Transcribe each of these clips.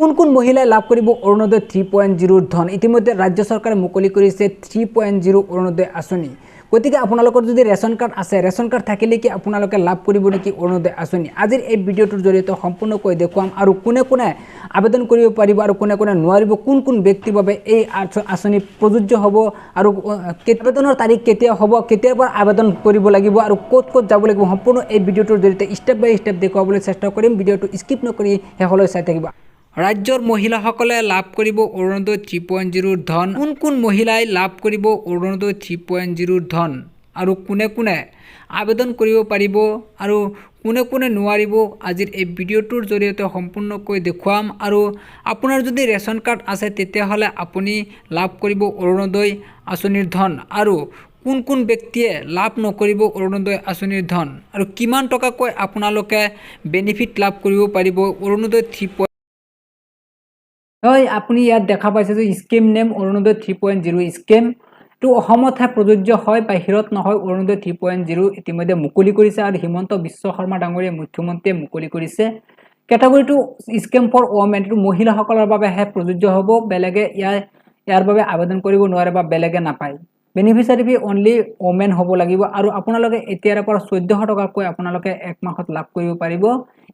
কোন মহিলাই লাভ কৰিব অৰুণোদয় 3.0 ধন। ইতিমধ্যে ৰাজ্য চৰকাৰে মুকলি কৰিছে 3.0 অৰুণোদয় আঁচনি। গতিকে আপোনালোকৰ যদি ৰেচন কাৰ্ড আছে, ৰেচন কাৰ্ড থাকিলে কি আপোনালোকে লাভ কৰিব নেকি অৰুণোদয় আঁচনি? আজিৰ এই ভিডিঅ'টোৰ জৰিয়তে সম্পূৰ্ণকৈ দেখুৱাম আৰু কোনে কোনে আবেদন কৰিব পাৰিব আৰু কোনে কোনে নোৱাৰিব, কোন ব্যক্তিৰ বাবে এই আঁচনি প্ৰযোজ্য হ'ব আৰু আবেদনৰ তাৰিখ কেতিয়া হ'ব, কেতিয়াৰ পৰা আবেদন কৰিব লাগিব আৰু ক'ত যাব লাগিব, সম্পূৰ্ণ এই ভিডিঅ'টোৰ জৰিয়তে ষ্টেপ বাই ষ্টেপ দেখুৱাবলৈ চেষ্টা কৰিম। ভিডিঅ'টো স্কিপ নকৰি শেষলৈ চাই থাকিব। ৰাজ্যৰ মহিলাসকলে লাভ কৰিব অৰুণোদয় 3.0 ধন। কোন মহিলাই লাভ কৰিব অৰুণোদয় 3.0 ধন আৰু কোনে কোনে আবেদন কৰিব পাৰিব আৰু কোনে কোনে নোৱাৰিব, আজিৰ এই ভিডিঅ'টোৰ জৰিয়তে সম্পূৰ্ণকৈ দেখুৱাম। আৰু আপোনাৰ যদি ৰেচন কাৰ্ড আছে তেতিয়াহ'লে আপুনি লাভ কৰিব অৰুণোদয় আঁচনিৰ ধন আৰু কোন ব্যক্তিয়ে লাভ নকৰিব অৰুণোদয় আঁচনিৰ ধন আৰু কিমান টকাকৈ আপোনালোকে বেনিফিট লাভ কৰিব পাৰিব অৰুণোদয় 3.0। হয়, আপুনি ইয়াত দেখা পাইছে যে স্কিম নেম অৰুণোদয় 3.0 স্কিম। টো অসমতহে প্ৰযোজ্য হয়, বাহিৰত নহয়। অৰুণোদয় 3.0 ইতিমধ্যে মুকলি কৰিছে আৰু হিমন্ত বিশ্ব শৰ্মা ডাঙৰীয়া মুখ্যমন্ত্ৰীয়ে মুকলি কৰিছে। কেটাগৰীটো স্কিম ফৰ ওমেন, এইটো মহিলাসকলৰ বাবেহে প্ৰযোজ্য হ'ব, বেলেগে ইয়াৰ বাবে আবেদন কৰিব নোৱাৰে বা বেলেগে নাপায়। বেনিফিচিয়াৰী ফি অনলি ওমেন হ'ব লাগিব আৰু আপোনালোকে এতিয়াৰ পৰা 1400 টকাকৈ আপোনালোকে এক মাহত লাভ কৰিব পাৰিব।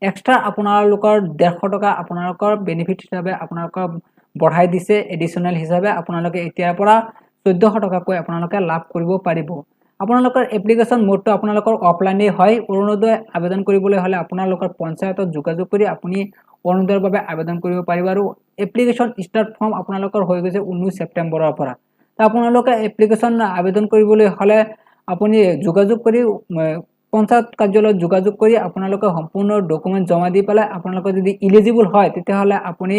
এক্সট্ৰা আপোনালোকৰ 150 টকা আপোনালোকৰ বেনিফিট হিচাপে আপোনালোকক বঢ়াই দিছে। এডিশ্যনেল হিচাপে আপোনালোকে এতিয়াৰ পৰা 1400 টকাকৈ আপোনালোকে লাভ কৰিব পাৰিব। আপোনালোকৰ এপ্লিকেশ্যন মোডটো আপোনালোকৰ অফলাইনে হয়। অৰুণোদয় আবেদন কৰিবলৈ হ'লে আপোনালোকৰ পঞ্চায়তত যোগাযোগ কৰি আপুনি অৰুণোদয়ৰ বাবে আবেদন কৰিব পাৰিব আৰু এপ্লিকেশ্যন ষ্টাৰ্ট ফৰ্ম আপোনালোকৰ হৈ গৈছে 19 ছেপ্টেম্বৰৰ পৰা। আপোনালোকে এপ্লিকেশ্যন আবেদন কৰিবলৈ হ'লে আপুনি যোগাযোগ কৰি পঞ্চায়ত কাৰ্যালয়ত যোগাযোগ কৰি আপোনালোকে সম্পূৰ্ণ ডকুমেণ্ট জমা দি পেলাই আপোনালোকে যদি ইলিজিবল হয় তেতিয়াহ'লে আপুনি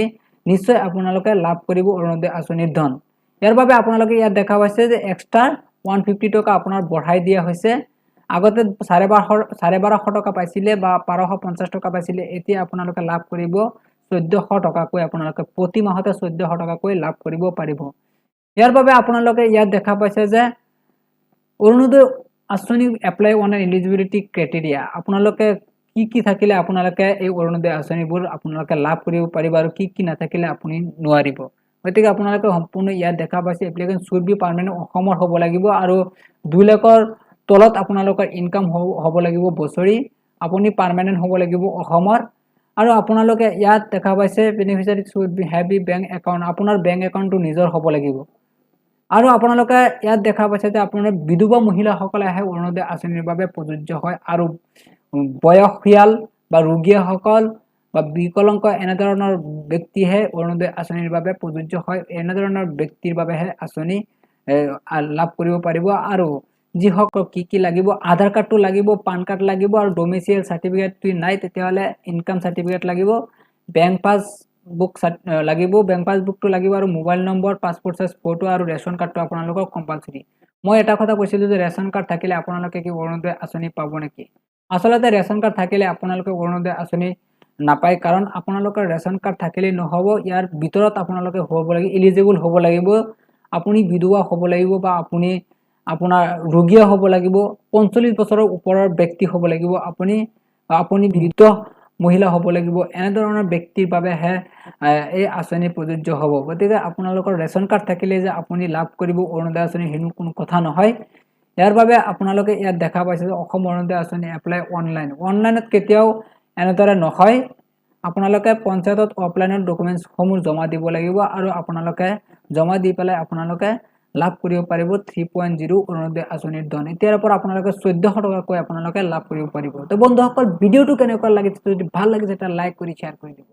নিশ্চয় আপোনালোকে লাভ কৰিব অৰুণোদয় আঁচনিৰ ধন। ইয়াৰ বাবে আপোনালোকে ইয়াত দেখা পাইছে যে এক্সট্ৰা 150 টকা আপোনাৰ বঢ়াই দিয়া হৈছে। আগতে 1250 টকা পাইছিলে বা 1250 টকা পাইছিলে, এতিয়া আপোনালোকে লাভ কৰিব 1400 টকাকৈ। আপোনালোকে প্ৰতি মাহতে 1400 টকাকৈ লাভ কৰিব পাৰিব। ইয়াৰ বাবে আপোনালোকে ইয়াত দেখা পাইছে যে অৰুণোদয় আঁচনি এপ্লাই অন এলিজিবিলিটি ক্ৰাইটেৰিয়া, আপোনালোকে কি থাকিলে আপোনালোকে এই অৰুণোদয় আঁচনিবোৰ আপোনালোকে লাভ কৰিব পাৰিব আৰু কি নাথাকিলে আপুনি নোৱাৰিব। গতিকে আপোনালোকে সম্পূৰ্ণ ইয়াত দেখা পাইছে এপ্লিকেশ্যন শুড বি পাৰ্মানেণ্ট, অসমৰ হ'ব লাগিব আৰু 2 লাখৰ তলত আপোনালোকৰ ইনকাম হ'ব লাগিব বছৰি। আপুনি পাৰ্মানেণ্ট হ'ব লাগিব অসমৰ। আৰু আপোনালোকে ইয়াত দেখা পাইছে beneficiary should be have bank account, আপোনাৰ বেংক একাউণ্টটো নিজৰ হ'ব লাগিব। আৰু আপোনালোকে ইয়াত দেখা পাইছে যে আপোনাৰ বিধৱা মহিলাসকলেহে অৰুণোদয় আঁচনিৰ বাবে প্ৰযোজ্য হয় আৰু বয়সীয়াল বা ৰোগীসকল বা বিকলাংগ এনেধৰণৰ ব্যক্তিহে অৰুণোদয় আঁচনিৰ বাবে প্ৰযোজ্য হয়। এনেধৰণৰ ব্যক্তিৰ বাবেহে আঁচনি লাভ কৰিব পাৰিব। আৰু যিসকল কি লাগিব, আধাৰ কাৰ্ডটো লাগিব, পান কাৰ্ড লাগিব আৰু ডমিচিয়েল চাৰ্টিফিকেটটো নাই তেতিয়াহ'লে ইনকাম চাৰ্টিফিকেট লাগিব, বেংক পাছবুক লাগিব, বেংক পাছবুকটো লাগিব আৰু mobile number, passport size photo আৰু ৰেচন কাৰ্ডটো আপোনালোকৰ কম্পালসৰি। মই এটা কথা কৈছিলোঁ যে ৰেচন কাৰ্ড থাকিলে আপোনালোকে কি অৰুণোদয় আঁচনি পাব নেকি? আচলতে ৰেচন কাৰ্ড থাকিলে আপোনালোকে অৰুণোদয় আঁচনি নাপায়, কাৰণ আপোনালোকৰ ৰেচন কাৰ্ড থাকিলেই নহ'ব, ইয়াৰ ভিতৰত আপোনালোকে হ'ব লাগিব, এলিজিবল হ'ব লাগিব। আপুনি বিধৱা হ'ব লাগিব বা আপোনাৰ ৰোগীয়া হ'ব লাগিব, 45 বছৰৰ ওপৰৰ ব্যক্তি হ'ব লাগিব, আপুনি বৃদ্ধ মহিলা হ'ব লাগিব। এনেধৰণৰ ব্যক্তিৰ বাবেহে এই আঁচনি প্ৰযোজ্য হ'ব। গতিকে আপোনালোকৰ ৰেচন কাৰ্ড থাকিলে যে আপুনি লাভ কৰিব অৰুণোদয় আঁচনি হেনো কোনো কথা নহয়। ইয়াৰ বাবে আপোনালোকে ইয়াত দেখা পাইছে যে অসম অৰুণোদয় আঁচনি এপ্লাই অনলাইনত কেতিয়াও এনেদৰে নহয়। আপোনালোকে পঞ্চায়তত অফলাইনত ডকুমেণ্টছসমূহ জমা দিব লাগিব আৰু আপোনালোকে জমা দি পেলাই আপোনালোকে লাভ কৰিব পাৰিব 3.0 অৰুণোদয় আঁচনিৰ ধন। এতিয়াৰ পৰা আপোনালোকে 1400 টকাকৈ আপোনালোকে লাভ কৰিব পাৰিব। তো বন্ধুসকল, ভিডিঅ'টো কেনেকুৱা লাগিছে? যদি ভাল লাগিছে এটা লাইক কৰি শ্বেয়াৰ কৰি দিব।